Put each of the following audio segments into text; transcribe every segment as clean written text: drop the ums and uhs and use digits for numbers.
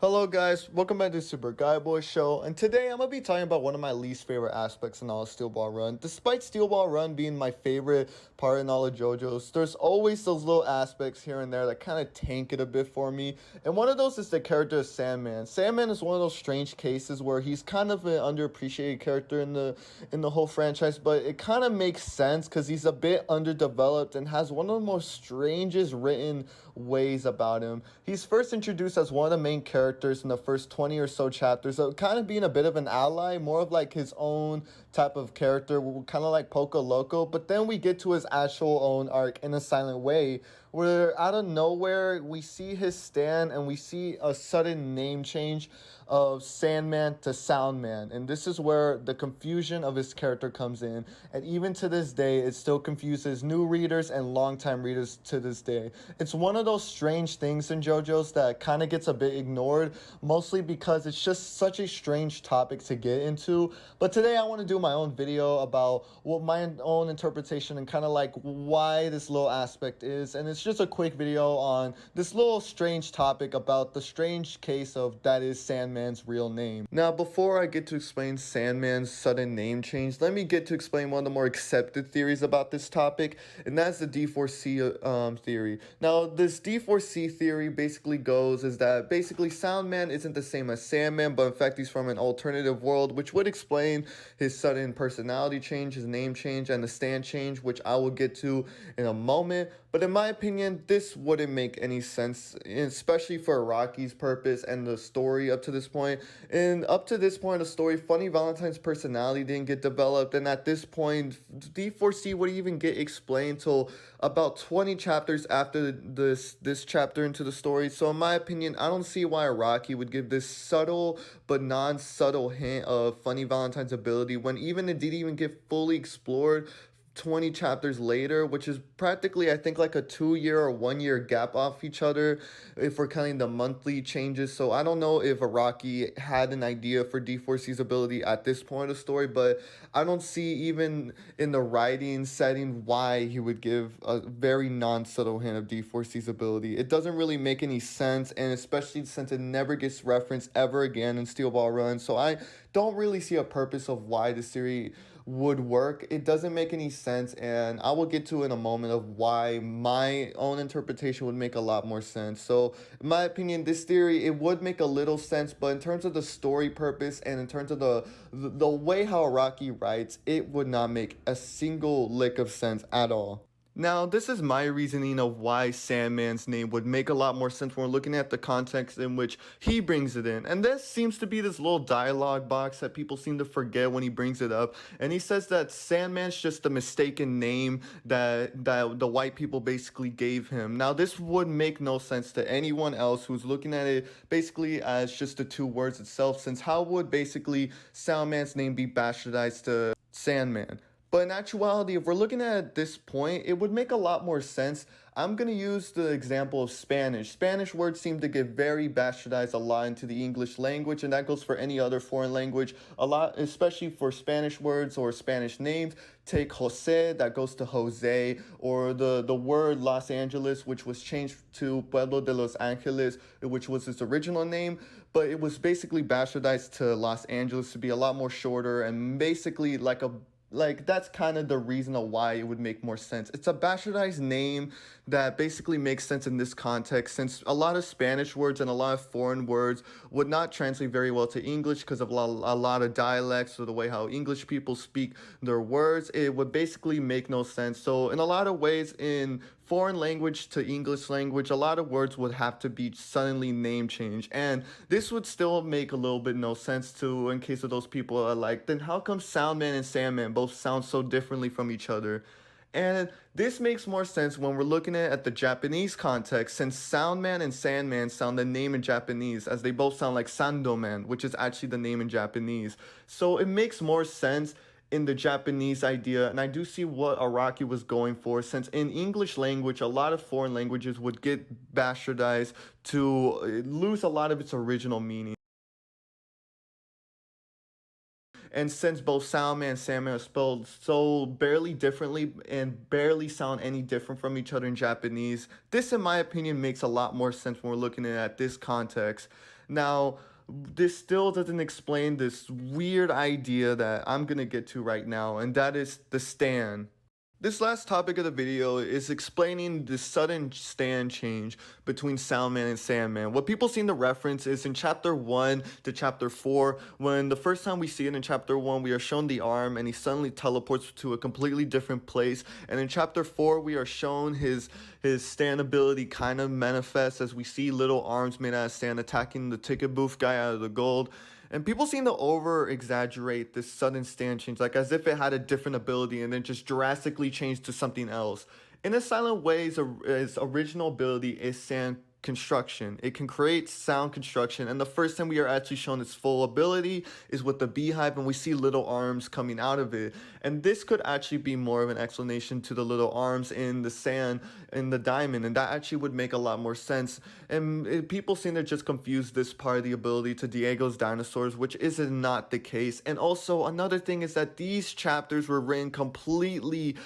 Hello guys, welcome back to Super Guy Boy Show, and today I'm gonna be talking about one of my least favorite aspects in all of Steel Ball Run. Despite Steel Ball Run being my favorite part in all of JoJo's, there's always those little aspects here and there that kind of tank it a bit for me, and one of those is the character of Sandman. Sandman is one of those strange cases where he's kind of an underappreciated character in the whole franchise, but it kind of makes sense because he's a bit underdeveloped and has one of the most strangest written ways about him. He's first introduced as one of the main characters in the first 20 or so chapters, so kind of being a bit of an ally, more of like his own type of character, kind of like Poco Loco. But then we get to his actual own arc in a silent way, where out of nowhere we see his stand and we see a sudden name change of Sandman to Soundman, and this is where the confusion of his character comes in, and even to this day it still confuses new readers and longtime readers to this day. It's one of those strange things in JoJo's that kind of gets a bit ignored, mostly because it's just such a strange topic to get into. But today I want to do my own video about what my own interpretation and kind of like why this little aspect is, and it's just a quick video on this little strange topic about the strange case of that is Sandman's real name. Now, before I get to explain Sandman's sudden name change, let me get to explain one of the more accepted theories about this topic, and that's the D4C theory. Now, this D4C theory basically goes is that basically Soundman isn't the same as Sandman, but in fact he's from an alternative world, which would explain his sudden personality change, his name change, and the stand change, which I will get to in a moment. But in my opinion, this wouldn't make any sense, especially for Rocky's purpose and the story up to this point. And up to this point of the story, Funny Valentine's personality didn't get developed, and at this point, D4C would even get explained till about 20 chapters after this chapter into the story. So in my opinion, I don't see why Rocky would give this subtle but non-subtle hint of Funny Valentine's ability when even it didn't even get fully explored 20 chapters later, which is practically, I think, like a 2-year or 1-year gap off each other if we're counting the monthly changes. So I don't know if Araki had an idea for D4C's ability at this point of the story, but I don't see even in the writing setting why he would give a very non-subtle hint of D4C's ability. It doesn't really make any sense, and especially since it never gets referenced ever again in Steel Ball Run. So I don't really see a purpose of why this series would work. It doesn't make any sense, and I will get to in a moment of why my own interpretation would make a lot more sense. So in my opinion, this theory, it would make a little sense, but in terms of the story purpose and in terms of the way how Araki writes, it would not make a single lick of sense at all. Now, this is my reasoning of why Sandman's name would make a lot more sense when we're looking at the context in which he brings it in. And this seems to be this little dialogue box that people seem to forget when he brings it up. And he says that Sandman's just a mistaken name that the white people basically gave him. Now, this would make no sense to anyone else who's looking at it basically as just the two words itself, since how would basically Soundman's name be bastardized to Sandman? But in actuality, if we're looking at this point, it would make a lot more sense. I'm going to use the example of Spanish. Spanish words seem to get very bastardized a lot into the English language, and that goes for any other foreign language. A lot, especially for Spanish words or Spanish names. Take Jose, that goes to Jose, or the word Los Angeles, which was changed to Pueblo de Los Angeles, which was its original name, but it was basically bastardized to Los Angeles to be a lot more shorter and basically like that's kind of the reason of why it would make more sense. It's a bastardized name that basically makes sense in this context, since a lot of Spanish words and a lot of foreign words would not translate very well to English because of a lot of dialects or the way how English people speak their words. It would basically make no sense. So in a lot of ways, in foreign language to English language, a lot of words would have to be suddenly name changed, and this would still make a little bit no sense to, in case of those people are like, then how come Soundman and Sandman both sound so differently from each other? And this makes more sense when we're looking at the Japanese context, since Soundman and Sandman sound the name in Japanese, as they both sound like Sandoman, which is actually the name in Japanese. So it makes more sense in the Japanese idea, and I do see what Araki was going for, since in English language, a lot of foreign languages would get bastardized to lose a lot of its original meaning. And since both Soundman and Sandman are spelled so barely differently and barely sound any different from each other in Japanese, this, in my opinion, makes a lot more sense when we're looking at this context. Now, this still doesn't explain this weird idea that I'm gonna get to right now, and that is the stand. This last topic of the video is explaining the sudden stand change between Soundman and Sandman. What people seem to reference is in chapter 1 to chapter 4, when the first time we see it in chapter 1, we are shown the arm and he suddenly teleports to a completely different place. And in chapter 4, we are shown his stand ability kind of manifests as we see little arms made out of sand attacking the ticket booth guy out of the gold. And people seem to over exaggerate this sudden stand change, like as if it had a different ability and then just drastically changed to something else. In a Silent Way, his original ability is sand construction. It can create sound construction, and the first time we are actually shown its full ability is with the beehive, and we see little arms coming out of it. And this could actually be more of an explanation to the little arms in the sand in the diamond, and that actually would make a lot more sense. And people seem to just confuse this part of the ability to Diego's dinosaurs, which is not the case. And also another thing is that these chapters were written completely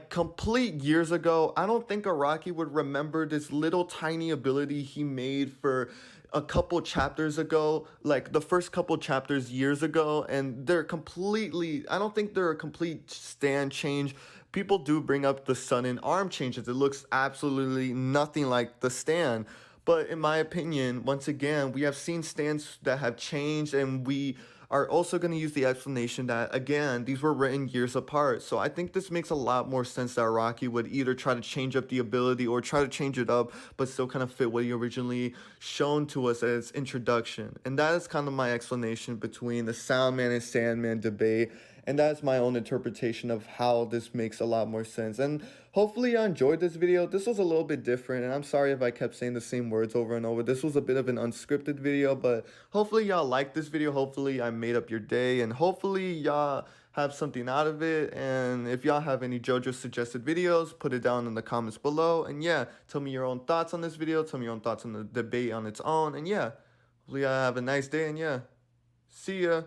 complete years ago. I don't think Araki would remember this little tiny ability he made for a couple chapters ago, like the first couple chapters years ago, and I don't think they're a complete stand change. People do bring up the sudden arm changes. It looks absolutely nothing like the stand. But in my opinion, once again, we have seen stands that have changed, and we are also going to use the explanation that, again, these were written years apart. So I think this makes a lot more sense that Araki would either try to change up the ability or try to change it up, but still kind of fit what he originally shown to us as introduction. And that is kind of my explanation between the Soundman and Sandman debate. And that's my own interpretation of how this makes a lot more sense. And hopefully you enjoyed this video. This was a little bit different, and I'm sorry if I kept saying the same words over and over. This was a bit of an unscripted video, but hopefully y'all liked this video. Hopefully I made up your day, and hopefully y'all have something out of it. And if y'all have any JoJo suggested videos, put it down in the comments below. And yeah, tell me your own thoughts on this video. Tell me your own thoughts on the debate on its own. And yeah, hopefully y'all have a nice day, and yeah, see ya.